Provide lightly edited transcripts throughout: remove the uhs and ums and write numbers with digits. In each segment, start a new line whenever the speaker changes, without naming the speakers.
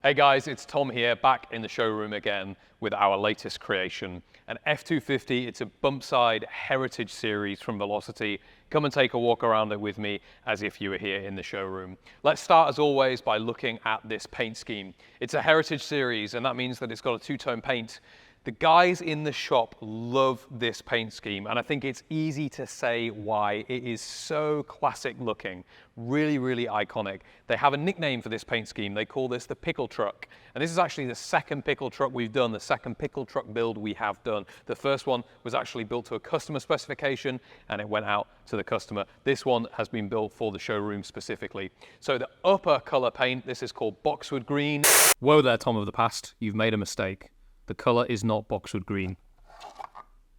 Hey guys, it's Tom here, back in the showroom again with our latest creation, an F250. It's a bump side heritage series from Velocity. Come and take a walk around it with me as if you were here in the showroom. Let's start as always by looking at this paint scheme. It's a heritage series, and that means that it's got a two-tone paint. The guys in the shop love this paint scheme, and I think it's easy to say why. It is so classic looking, really iconic. They have a nickname for this paint scheme. They call this the pickle truck. And this is actually the second pickle truck we've done, the second pickle truck build we have done. The first one was actually built to a customer specification and it went out to the customer. This one has been built for the showroom specifically. So the upper color paint, this is called Boxwood Green. Whoa there, Tom of the past, you've made a mistake. The color is not Boxwood Green.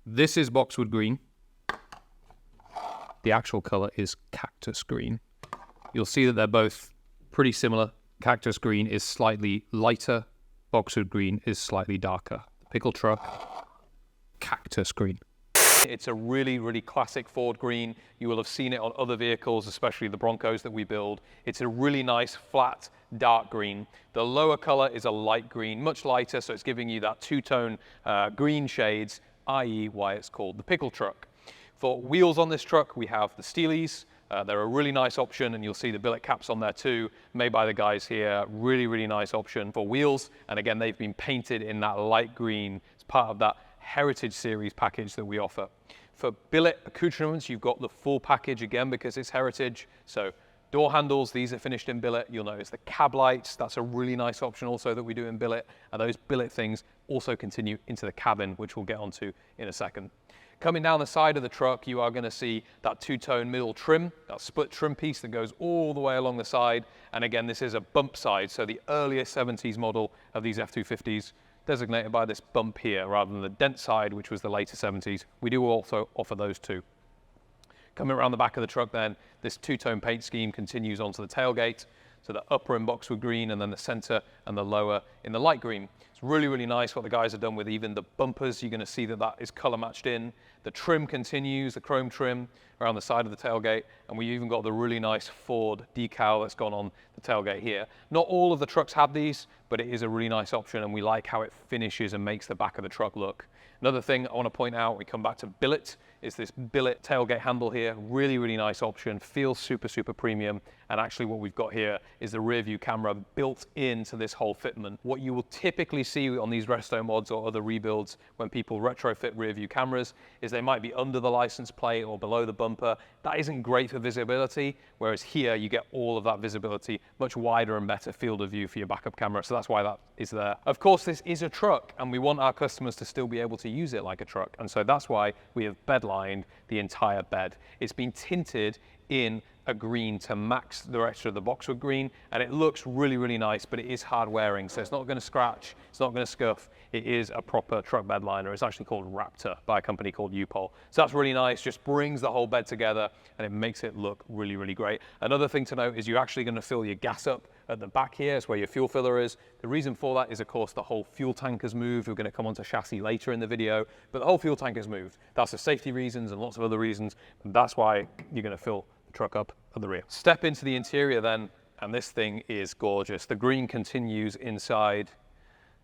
This is Boxwood Green. The actual color is Cactus Green. You'll see that they're both pretty similar. Cactus Green is slightly lighter. Boxwood Green is slightly darker. Pickle truck, Cactus Green. It's a really classic Ford green. You will have seen it on other vehicles, especially the Broncos that we build. It's a really nice, flat, dark green. The lower color is a light green, much lighter, so it's giving you that two-tone green shades, i.e. why it's called the pickle truck. For wheels on this truck, we have the Steelies. They're a really nice option, and you'll see the billet caps on there too, made by the guys here. Really nice option for wheels. And again, they've been painted in that light green. It's part of that Heritage Series package that we offer. For billet accoutrements, you've got the full package again because it's Heritage. So door handles, these are finished in billet. You'll notice the cab lights, that's a really nice option also that we do in billet. And those billet things also continue into the cabin, which we'll get onto in a second. Coming down the side of the truck, you are going to see that two-tone middle trim, that split trim piece that goes all the way along the side. And again, this is a bump side, so the earlier 70s model of these F250s, designated by this bump here rather than the dent side, which was the later 70s. We do also offer those too. Coming around the back of the truck then, this two-tone paint scheme continues onto the tailgate. So the upper in Boxwood Green and then the center and the lower in the light green. It's really nice what the guys have done with even the bumpers. You're going to see that that is color matched in. The trim continues, the chrome trim around the side of the tailgate. And we even got the really nice Ford decal that's gone on the tailgate here. Not all of the trucks have these, but it is a really nice option, and we like how it finishes and makes the back of the truck look. Another thing I want to point out, we come back to billet, is this billet tailgate handle here. Really nice option, feels super premium. And actually what we've got here is the rear view camera built into this whole fitment. What you will typically see on these resto mods or other rebuilds when people retrofit rear view cameras is they might be under the license plate or below the bumper. That isn't great for visibility, whereas here you get all of that visibility, much wider and better field of view for your backup camera. So that's why that is there. Of course, this is a truck, and we want our customers to still be able to use it like a truck. And so that's why we have bed lined the entire bed. It's been tinted in a green to match the rest of the Boxwood Green, and it looks really nice, but it is hard wearing, so it's not going to scratch, it's not going to scuff. It is a proper truck bed liner. It's actually called Raptor by a company called U-Pol. So that's really nice, just brings the whole bed together and it makes it look really great. Another thing to note is you're actually going to fill your gas up at the back here. It's where your fuel filler is. The reason for that is, of course, the whole fuel tank has moved. We're going to come onto chassis later in the video, but the whole fuel tank has moved. That's for safety reasons and lots of other reasons, but that's why you're going to fill the truck up at the rear. Step into the interior then, and this thing is gorgeous. The green continues inside.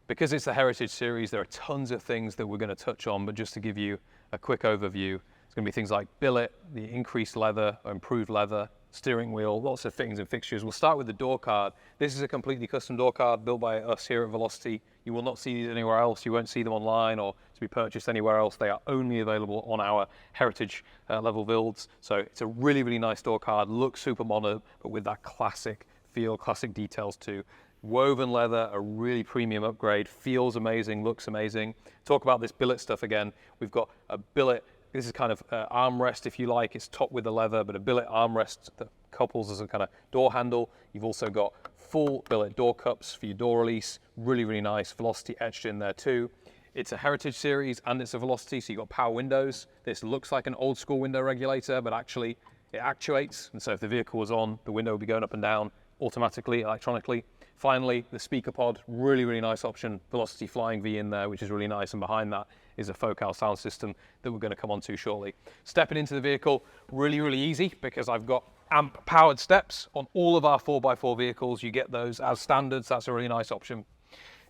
Because it's the Heritage Series, there are tons of things that we're going to touch on, but just to give you a quick overview, it's going to be things like billet, the increased leather, or improved leather, steering wheel, lots of fittings and fixtures. We'll start with the door card. This is a completely custom door card built by us here at Velocity. You will not see these anywhere else. You won't see them online or to be purchased anywhere else. They are only available on our Heritage level builds. So it's a really nice door card, looks super modern, but with that classic feel, classic details too. Woven leather, a really premium upgrade, feels amazing, looks amazing. Talk about this billet stuff again. We've got a billet. This is kind of armrest, if you like. It's topped with the leather, but a billet armrest that couples as a kind of door handle. You've also got full billet door cups for your door release. Really nice. Velocity etched in there too. It's a Heritage Series and it's a Velocity, so you've got power windows. This looks like an old school window regulator, but actually it actuates. And so if the vehicle was on, the window would be going up and down automatically, electronically. Finally, the speaker pod, really nice option. Velocity Flying V in there, which is really nice. And behind that is a Focal sound system that we're going to come on to shortly. Stepping into the vehicle, really easy because I've got amp powered steps on all of our 4x4 vehicles. You get those as standards. That's a really nice option.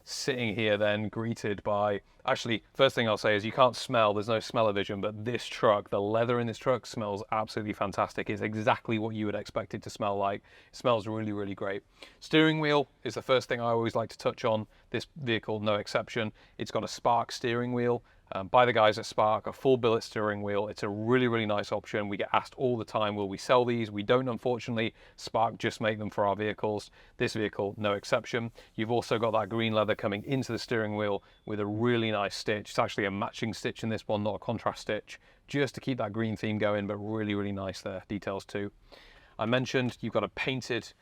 Sitting here then greeted by, actually, first thing I'll say is you can't smell, there's no smell-o-vision, but this truck, the leather in this truck smells absolutely fantastic. It's exactly what you would expect it to smell like. It smells really, really great. Steering wheel is the first thing I always like to touch on. This vehicle, no exception. It's got a Spark steering wheel. By the guys at Spark, a full billet steering wheel. It's a really, really nice option. We get asked all the time, will we sell these? We don't, unfortunately. Spark just make them for our vehicles. This vehicle, no exception. You've also got that green leather coming into the steering wheel with a really nice stitch. It's actually a matching stitch in this one, not a contrast stitch, just to keep that green theme going, but really, really nice there. Details too. I mentioned you've got a painted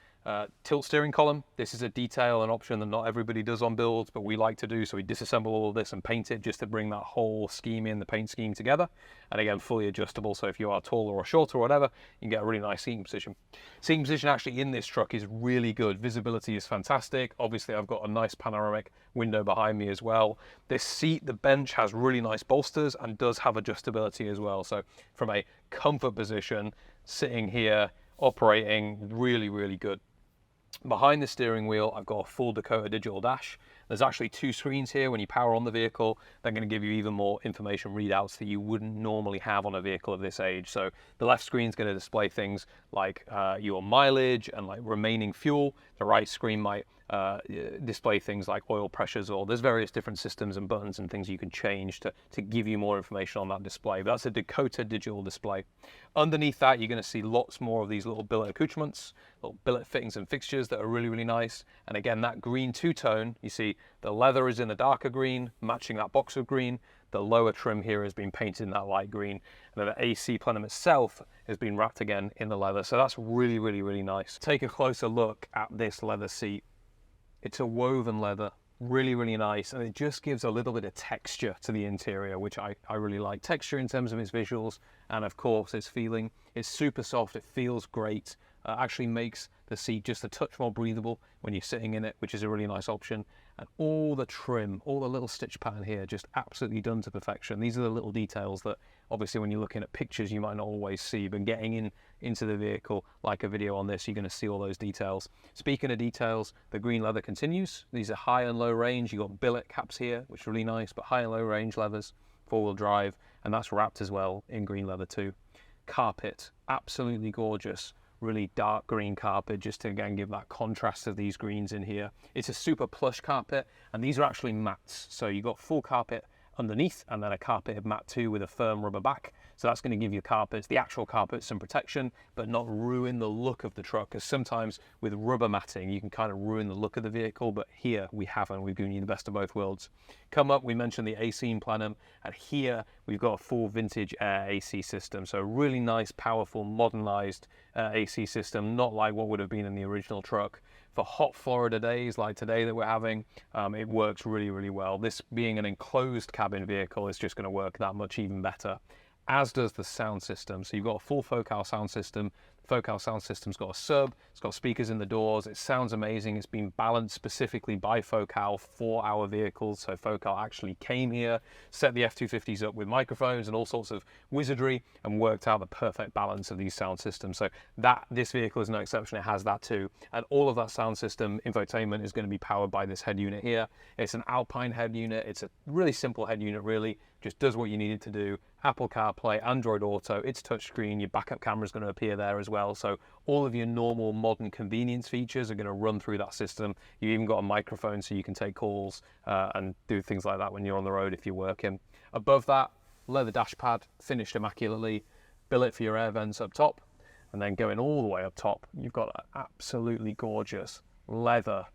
tilt steering column. This is a detail, an option that not everybody does on builds, but we like to do. So we disassemble all of this and paint it just to bring that whole scheme in, the paint scheme together. And again, fully adjustable. So if you are taller or shorter or whatever, you can get a really nice seating position. Seating position actually in this truck is really good. Visibility is fantastic. Obviously, I've got a nice panoramic window behind me as well. This seat, the bench, has really nice bolsters and does have adjustability as well. So from a comfort position, sitting here, operating, really, really good. Behind the steering wheel, I've got a full Dakota digital dash. There's actually two screens here. When you power on the vehicle, they're going to give you even more information readouts that you wouldn't normally have on a vehicle of this age. So the left screen is going to display things like your mileage and like remaining fuel. The right screen might display things like oil pressures, or there's various different systems and buttons and things you can change to give you more information on that display. But that's a Dakota digital display. Underneath that, you're going to see lots more of these little billet accoutrements, little billet fittings and fixtures that are really, really nice. And again, that green two-tone, you see the leather is in a darker green, matching that Boxwood Green. The lower trim here has been painted in that light green, and then the AC plenum itself has been wrapped again in the leather. So that's really, really, really nice. Take a closer look at this leather seat. It's a woven leather, really, really nice, and it just gives a little bit of texture to the interior, which I really like. Texture in terms of its visuals, and of course its feeling. It's super soft, it feels great, actually makes the seat just a touch more breathable when you're sitting in it, which is a really nice option. And all the trim, all the little stitch pattern here, just absolutely done to perfection. These are the little details that obviously when you're looking at pictures you might not always see, but getting into the vehicle like a video on this, you're going to see all those details. Speaking of details, the green leather continues. These are high and low range. You've got billet caps here, which are really nice, but high and low range leathers, four-wheel drive, and that's wrapped as well in green leather too. Carpet, absolutely gorgeous. Really dark green carpet, just to again give that contrast of these greens in here. It's a super plush carpet, and these are actually mats. So you've got full carpet underneath and then a carpeted mat too with a firm rubber back. So that's going to give your carpets, the actual carpet, some protection, but not ruin the look of the truck, because sometimes with rubber matting you can kind of ruin the look of the vehicle, but here we haven't. We've given you the best of both worlds. Come up, we mentioned the AC plenum, and here we've got a full vintage air AC system. So a really nice, powerful, modernized AC system, not like what would have been in the original truck. For hot Florida days like today that we're having, it works really, really well. This being an enclosed cabin vehicle is just going to work that much even better, as does the sound system. So you've got a full Focal sound system. Focal sound system's got a sub, it's got speakers in the doors, it sounds amazing. It's been balanced specifically by Focal for our vehicles. So Focal actually came here, set the F250s up with microphones and all sorts of wizardry, and worked out the perfect balance of these sound systems. So this vehicle is no exception, it has that too. And all of that sound system infotainment is going to be powered by this head unit here. It's an Alpine head unit. It's a really simple head unit, really. Just does what you need it to do. Apple CarPlay, Android Auto, it's touchscreen, your backup camera is going to appear there as well. So all of your normal modern convenience features are going to run through that system. You even got a microphone so you can take calls and do things like that when you're on the road if you're working. Above that, leather dash pad, finished immaculately, billet for your air vents up top, and then going all the way up top, you've got an absolutely gorgeous leather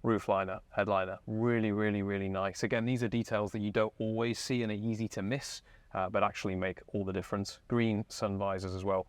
roof liner, headliner. Really, really, really nice. Again, these are details that you don't always see and are easy to miss, but actually make all the difference. Green sun visors as well.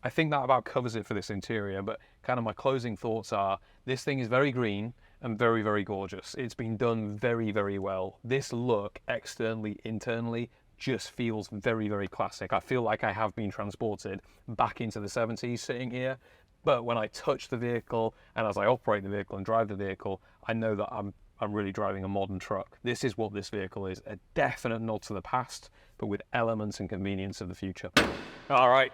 I think that about covers it for this interior, but kind of my closing thoughts are, this thing is very green and very, very gorgeous. It's been done very, very well. This look, externally, internally, just feels very, very classic. I feel like I have been transported back into the 70s sitting here. But when I touch the vehicle and as I operate the vehicle and drive the vehicle, I know that I'm really driving a modern truck. This is what this vehicle is, a definite nod to the past, but with elements and convenience of the future. All right,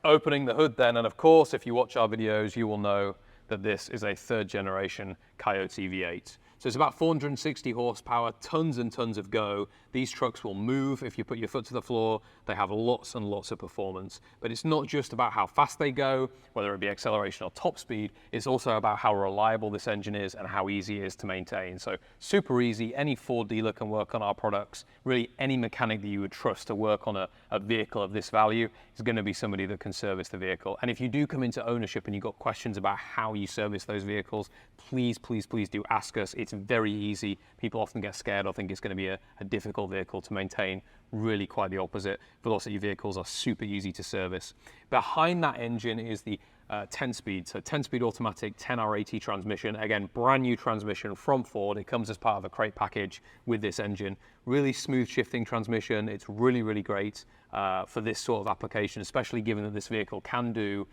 Opening the hood then, and of course, if you watch our videos, you will know that this is a third generation Coyote V8. So it's about 460 horsepower, tons and tons of go. These trucks will move if you put your foot to the floor. They have lots and lots of performance. But it's not just about how fast they go, whether it be acceleration or top speed. It's also about how reliable this engine is and how easy it is to maintain. So super easy. Any Ford dealer can work on our products. Really, any mechanic that you would trust to work on a vehicle of this value is going to be somebody that can service the vehicle. And if you do come into ownership and you've got questions about how you service those vehicles, please, please, please do ask us. It's very easy. People often get scared or think it's going to be a difficult vehicle to maintain. Really quite the opposite. Velocity vehicles are super easy to service. Behind that engine is the 10-speed, so 10-speed automatic 10R80 transmission. Again, brand new transmission from Ford. It comes as part of a crate package with this engine. Really smooth shifting transmission. It's really, really great for this sort of application, especially given that this vehicle can do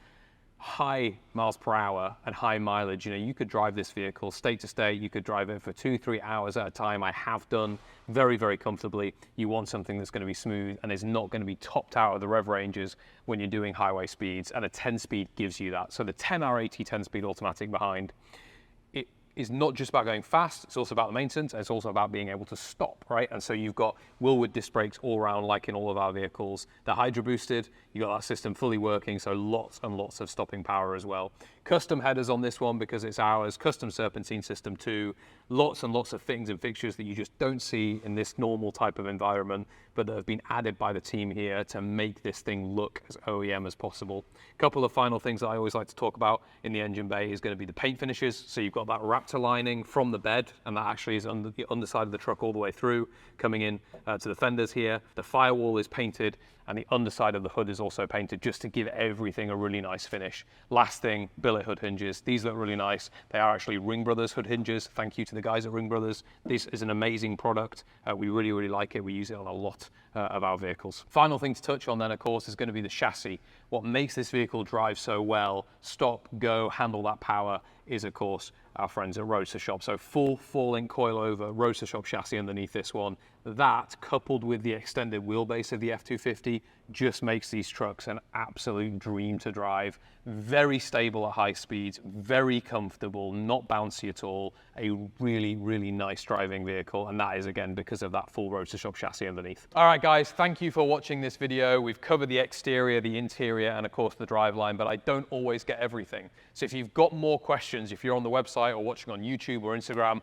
high miles per hour and high mileage. You know, you could drive this vehicle state to state. You could drive it for 2-3 hours at a time. I have done very, very comfortably. You want something that's going to be smooth and is not going to be topped out of the rev ranges when you're doing highway speeds, and a 10-speed gives you that. So the 10R80 10-speed automatic behind it is not just about going fast, it's also about the maintenance, and it's also about being able to stop, right? And so you've got Wilwood disc brakes all around, like in all of our vehicles. They're hydro boosted, you got that system fully working, so lots and lots of stopping power as well. Custom headers on this one because it's ours, custom serpentine system too. Lots and lots of fittings and fixtures that you just don't see in this normal type of environment, but that have been added by the team here to make this thing look as OEM as possible. A couple of final things that I always like to talk about in the engine bay is going to be the paint finishes. So you've got that Raptor lining from the bed, and that actually is under the underside of the truck all the way through, coming in to the fenders here. The firewall is painted, and the underside of the hood is also painted just to give everything a really nice finish. Last thing, billet hood hinges. These look really nice. They are actually Ring Brothers hood hinges. Thank you to the guys at Ring Brothers. This is an amazing product. We really, really like it. We use it on a lot of our vehicles. Final thing to touch on then, of course, is going to be the chassis. What makes this vehicle drive so well, stop, go, handle that power, is of course our friends at Roadster Shop. So full 4-link coilover Roadster Shop chassis underneath this one. That, coupled with the extended wheelbase of the F250, just makes these trucks an absolute dream to drive. Very stable at high speeds, very comfortable, not bouncy at all. A really, really nice driving vehicle, and that is again because of that full Roadster Shop chassis underneath. All right guys, thank you for watching this video. We've covered the exterior, the interior, and of course the driveline, but I don't always get everything. So if you've got more questions, if you're on the website or watching on YouTube or Instagram,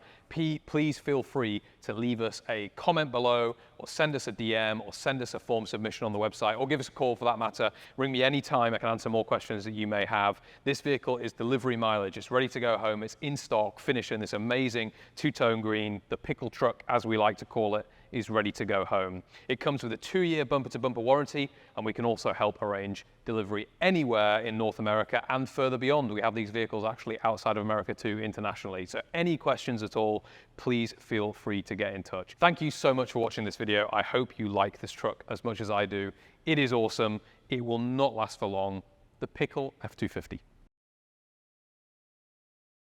please feel free to leave us a comment below, or send us a DM, or send us a form submission on the website, or give us a call for that matter. Ring me anytime. I can answer more questions that you may have. This vehicle is delivery mileage. It's ready to go home. It's in stock, finished in this amazing two-tone green. The pickle truck, as we like to call it, is ready to go home. It comes with a 2-year bumper-to-bumper warranty, and we can also help arrange delivery anywhere in North America and further beyond. We have these vehicles actually outside of America too, internationally. So any questions at all, please feel free to get in touch. Thank you so much for watching this video. I hope you like this truck as much as I do. It is awesome. It will not last for long. The Pickle F250.